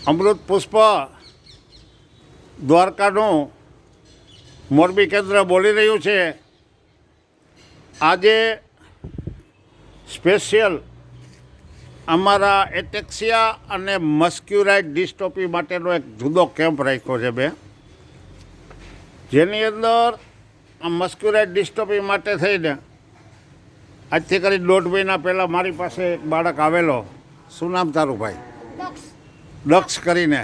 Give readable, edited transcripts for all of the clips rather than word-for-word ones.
અમૃત પુષ્પ દ્વારકાનું મોરબી કેન્દ્ર બોલી રહ્યું છે. આજે સ્પેશિયલ અમારા એટેક્સિયા અને મસ્ક્યુલાઇટ ડિસ્ટ્રોફી માટેનો એક જુદો કેમ્પ રાખ્યો છે બે, જેની અંદર આ મસ્ક્યુલાઇટ ડિસ્ટ્રોફી માટે થઈને આજથી કરી 1.5 મહિના પહેલાં મારી પાસે એક બાળક આવેલો. શું નામ તારું ભાઈ? દક્ષ કરીને.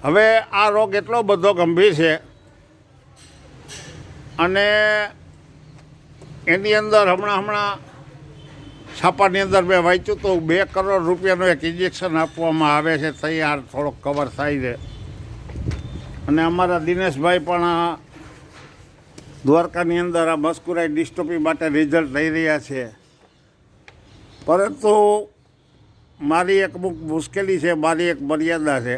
હવે આ રોગ એટલો બધો ગંભીર છે અને એની અંદર હમણાં છાપાની અંદર મેં વાંચ્યું તો 2 કરોડ રૂપિયાનું એક ઇન્જેક્શન આપવામાં આવે છે, તૈયાર થોડોક કવર થાય છે. અને અમારા દિનેશભાઈ પણ દ્વારકાની અંદર આ મસ્ક્યુલાઇટ ડિસ્ટ્રોફી માટે રિઝલ્ટ લઈ રહ્યા છે. પરંતુ મારી એક અમુક મુશ્કેલી છે, મારી એક મર્યાદા છે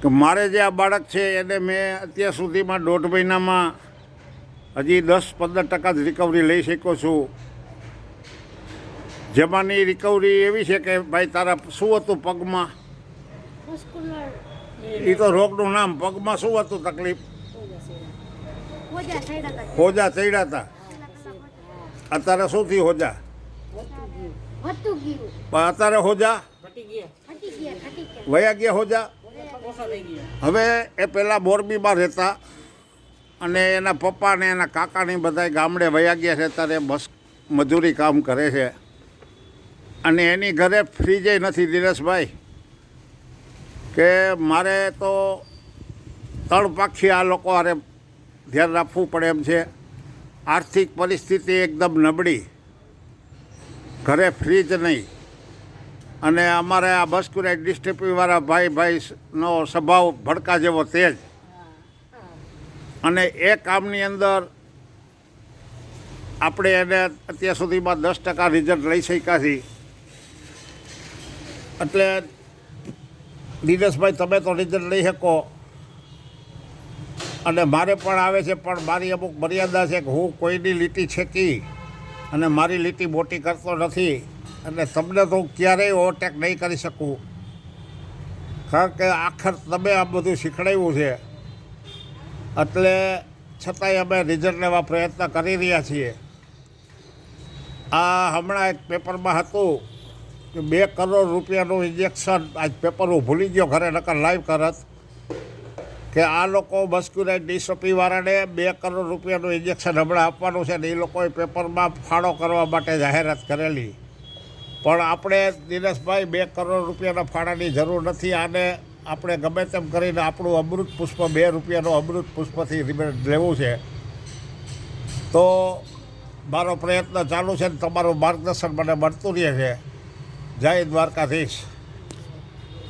કે મારે જે આ બાળક છે એને મેં અત્યાર સુધીમાં 1.5 મહિનામાં હજી 10-15% જ રિકવરી લઈ શક્યો છું. જેમાંની રિકવરી એવી છે કે ભાઈ તારા શું હતું પગમાં? એ તો રોગનું નામ. પગમાં શું હતું તકલીફ? હોજા ચડ્યા હતા. અત્યારે શું થયું? હોજા પણ અત્યારે હોજા વયા ગયા હોજા. હવે એ પહેલાં મોરબીમાં રહેતા અને એના પપ્પા ને એના કાકાને બધા ગામડે વયા ગયા છે. અત્યારે બસ મજૂરી કામ કરે છે અને એની ઘરે ફ્રીજે નથી દિનેશભાઈ, કે મારે તો 3 પાખી આ લોકો હારે ધ્યાન રાખવું પડે એમ છે. આર્થિક પરિસ્થિતિ એકદમ નબળી, ઘરે ફ્રીજ નહીં. અને અમારે આ મસ્ક્યુલાઇટ ડિસ્ટ્રોફીવાળા ભાઈનો સ્વભાવ ભડકા જેવો તેજ, અને એ કામની અંદર આપણે એને અત્યાર સુધીમાં 10% રિઝલ્ટ લઈ શક્યા છીએ. એટલે દિનેશભાઈ તમે તો રિઝલ્ટ લઈ શકો અને મારે પણ આવે છે, પણ મારી અમુક મર્યાદા છે કે હું કોઈની લીટી છેકી અને મારી લીટી મોટી કરતો નથી. એટલે તમને તો હું ક્યારેય ઓવરટેક નહીં કરી શકું, કારણ કે આખર તમે આ બધું શીખવાડ્યું છે. એટલે છતાંય અમે રિઝલ્ટ લેવા પ્રયત્ન કરી રહ્યા છીએ. આ હમણાં એક પેપરમાં હતું કે 2 કરોડ રૂપિયાનું ઇન્જેક્શન. આજ પેપર હું ભૂલી ગયો ઘરે, નકર લાઈવ કરત કે આ લોકો મસ્ક્યુલાઇટ ડિસ્ટ્રોફીવાળાને 2 કરોડ રૂપિયાનું ઇન્જેક્શન હમણાં આપવાનું છે. ને એ લોકોએ પેપરમાં ફાળો કરવા માટે જાહેરાત કરેલી. પણ આપણે દિનેશભાઈ 2 કરોડ રૂપિયાના ફાળાની જરૂર નથી. આને આપણે ગમે તેમ કરીને આપણું અમૃત પુષ્પ 2 રૂપિયાનું અમૃત પુષ્પથી લેવું છે. તો મારો પ્રયત્ન ચાલુ છે ને તમારું માર્ગદર્શન મને મળતું રહે છે. જય દ્વારકાધીશ.